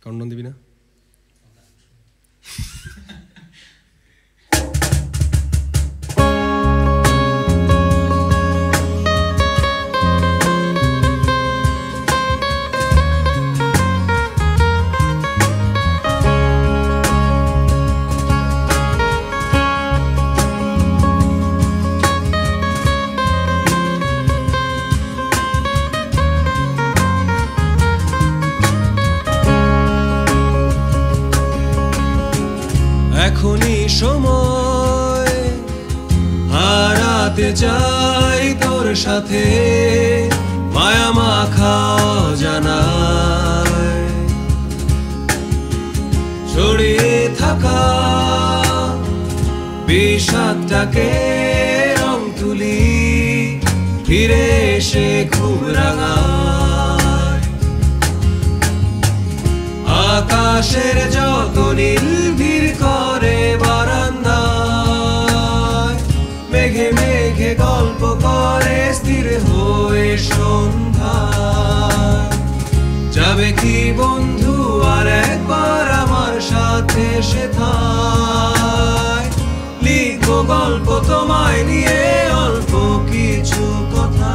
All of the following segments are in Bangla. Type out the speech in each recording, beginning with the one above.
কাউন্টডাউন দিবি না? এখনই সময় হারাতে চাই তোর সাথে মায়া মাখা জানায় ছড়িয়ে থাকা বিষাদটাকে রং তুলি ফিরে এসে ঘুম রাঙায় আকাশের যত নীল ভিড় করে বারান্দায় মেঘে মেঘে গল্প করে স্থির হয়ে সন্ধ্যায় যাবে কি বন্ধু আর একবার আমার সাথে সেথায় লিখবো গল্প তোমায় নিয়ে অল্প কিছু কথা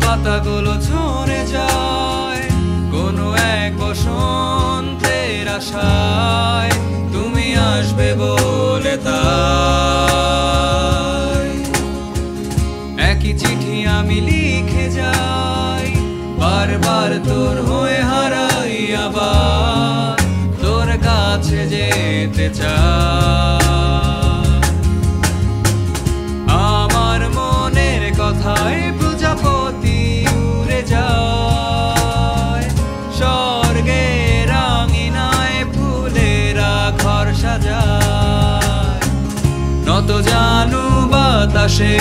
পাতাগুলো ঝরে যায় কোনো এক বসন্তের আশায় তুমি আসবে বলে তাই একই চিঠি আমি লিখে যাই বারবার তোর হয়ে হারাই আবার তোর কাছে যেতে চাই আমার মনের কথায় প্রজাপতি উড়ে যায় স্বর্গে রাঙিনায় ফুলেরা ঘর সাজায় নত জানু বাতাসে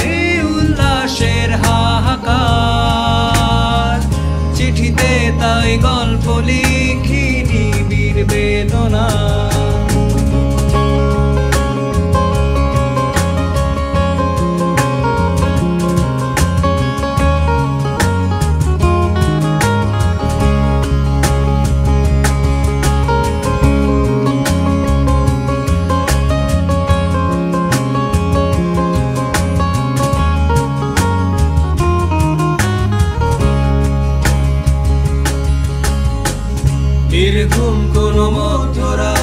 উল্লাসের হাহাকার চিঠিতে তাই গল্প লিখি নিবিড় বেদনা এরকম কোন মধ্যরা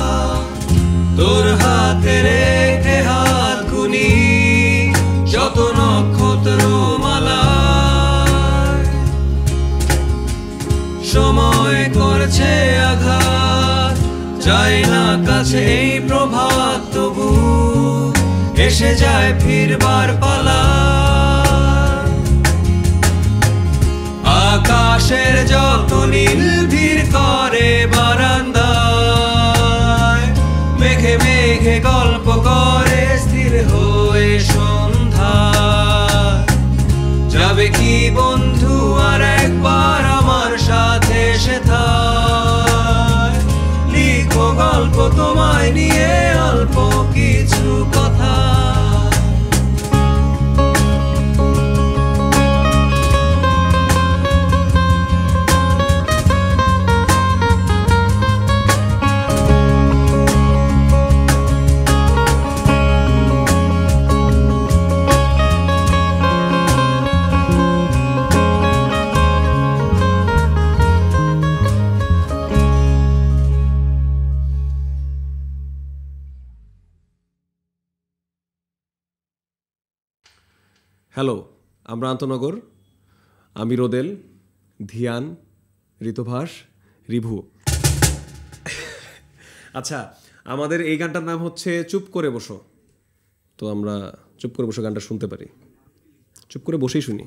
তোর হাতে রেখে হাত গুনি যত নক্ষত্র মালা সময় করছে আঘাত চাই না কাছে এই প্রভাত তবু এসে যায় ফিরবার পালা আকাশের যত নীল ভিড় করে বারান্দায় মেঘে মেঘে গল্প করে স্থির হয়ে সন্ধ্যায় যাবে কি বন্ধু আর একবার আমার সাথে সেথায় লিখো গল্প তোমায় নিয়ে অল্প কিছু কথা হ্যালো, আমরা আন্তনগর, আমি রোদেল, ধিয়ান, ঋতুভাস, রিভু। আচ্ছা, আমাদের এই গানটার নাম হচ্ছে চুপ করে বসো। তো আমরা চুপ করে বসো গানটা শুনতে পারি। চুপ করে বসেই শুনি।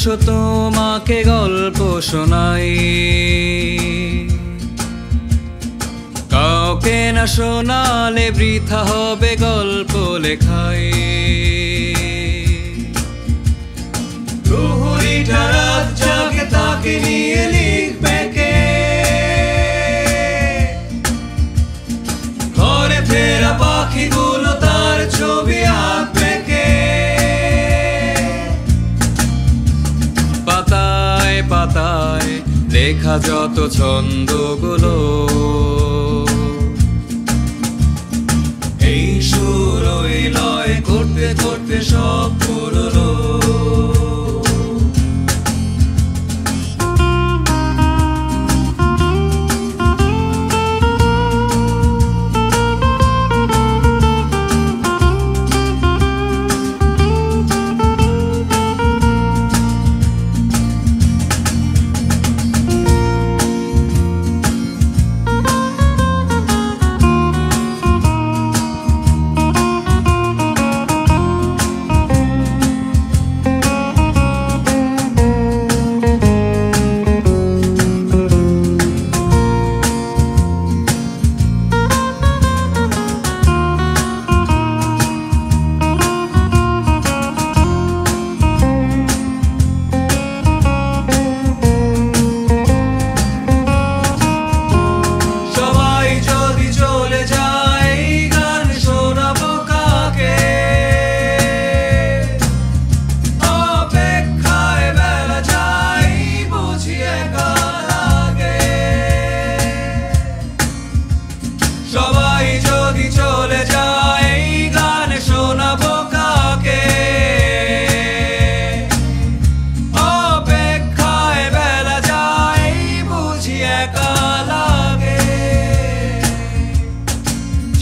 বসো তোমাকে গল্প শোনাই, কাউকে না শোনালে বৃথা হবে গল্প লেখাই। প্রহরীটা রাত জাগে তাকে নিয়ে লিখবে কে, ঘরে ফেরা পাখিগুলো তার ছবি আঁকবে কে। পাতায় পাতায় লেখা যত ছন্দগুলো, এই সুর ওই লয় করতে করতে সব পুরনো।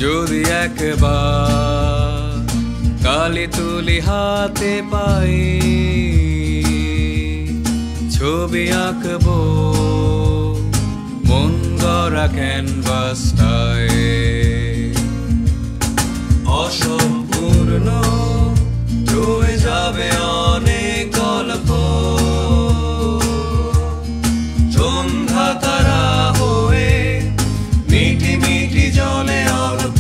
যদি একবার কালি তুলি হাতে পাই, ছবি আঁকবো মন গড়া ক্যানভাসটায়। অসম্পূর্ণ রয়ে যাবে অনেক গল্প, সন্ধ্যা তারা হয়ে মিটি মিটি জলে অল্প।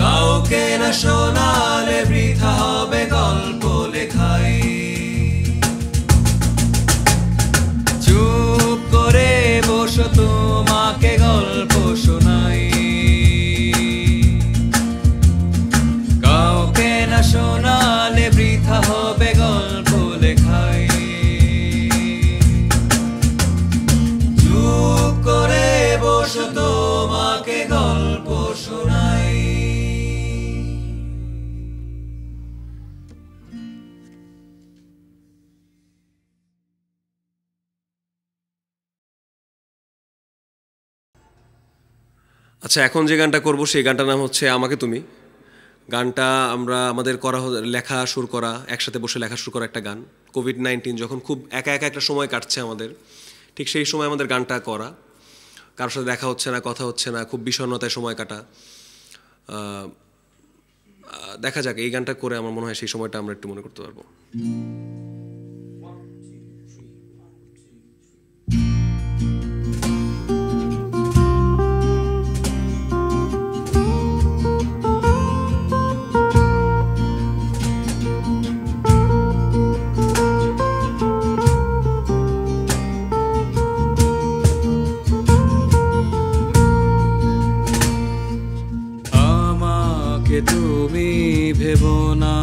কাউকে না শোনালে বৃথা হবে গল্প লেখাই। চুপ করে বসো তোমাকে গল্প শোনাই, কাউকে না শোনালে বৃথা হবে গল্প লেখাই। চুপ করে বসো তোমাকে গল্প শোনাই। আচ্ছা, এখন যে গানটা করব সেই গানটার নাম হচ্ছে আমাকে তুমি। গানটা আমরা আমাদের লেখা সুর করা, একসাথে বসে লেখা শুরু করা একটা গান। কোভিড-19 যখন খুব একা একা একটা সময় কাটছে আমাদের, ঠিক সেই সময় আমাদের গানটা করা। কারোর সাথে দেখা হচ্ছে না, কথা হচ্ছে না, খুব বিষণ্ণতায় সময় কাটা। দেখা যাক, এই গানটা করে আমার মনে হয় সেই সময়টা আমরা একটু মনে করতে পারবো। আমাকে তুমি ভেবো না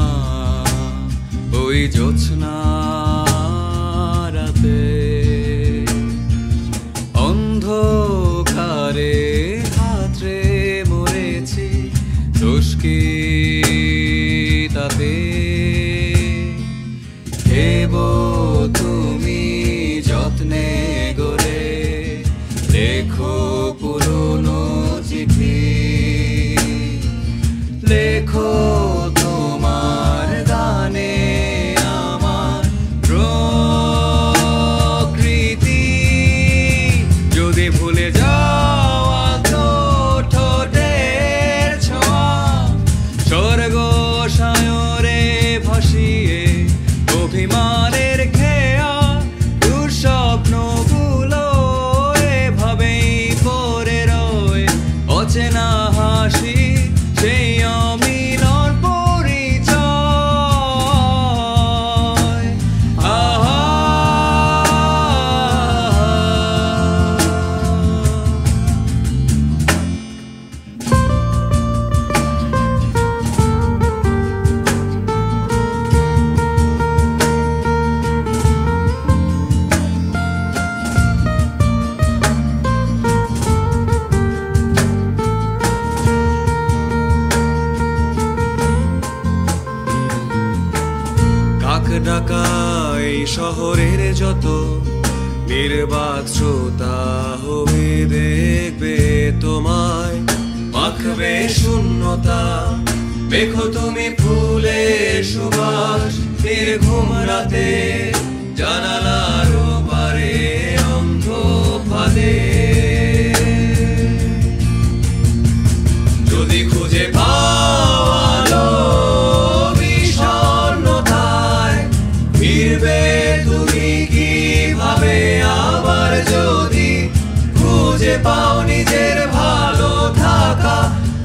ওই জ্যোৎস্না রাতে, অন্ধকারে হাতরে মরেছি দোষকি তাতে। ভেবো তুমি যত্নে গড়ে লেখো পুরনো চিঠি, লেখো তোমার গানে আমার প্রকৃতি। যদি ভুলে যাওয়া তো ঠোঁটের ছোঁয়া, স্বর্গ সায়রে ভাসিয়ে অভিমানের খেয়া, দুঃস্বপ্নগুলো এভাবেই পড়ে রয় অচেনা হাসি, সেই অমিলন পরিচয়। আহা ডাকা এই শহরের যত নির্বাক শ্রোতা হবে দেখবে তোমায়, মাখবে শূন্যতা। দেখো তুমি ফুলের সুবাস নির্ঘুম রাতে, জানালার পারে অন্ধ ফাঁদে। যদি খুঁজে পাওয়ালো ফিরবে তুমি কিভাবে আবার, যদি খুঁজে পাও নিজের ভালো থাকা,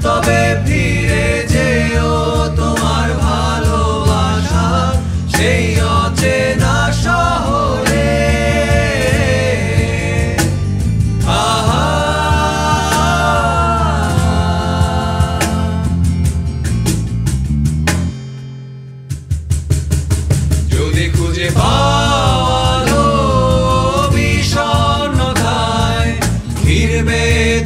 তবে ফিরে যেও তোমার ভালোবাসা সেই অচেনা শহরে। আহা যদি খুঁজে পাওয়ালো বিষণ্ণতায়, ফিরবে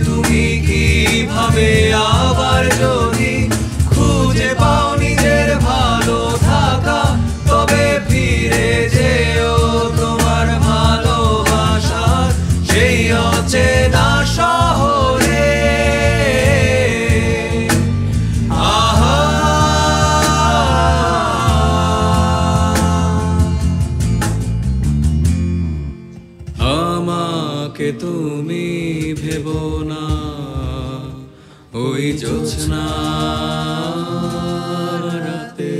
তুমি কিভাবে আবার, যদি খুঁজে পাও নিজের ভালো থাকা, তবে ফিরে যেও তোমার ভালোবাসার সেই অচেনা শহরে। আমাকে তুমি ভেবো না ওই জ্যোৎস্না রাতে।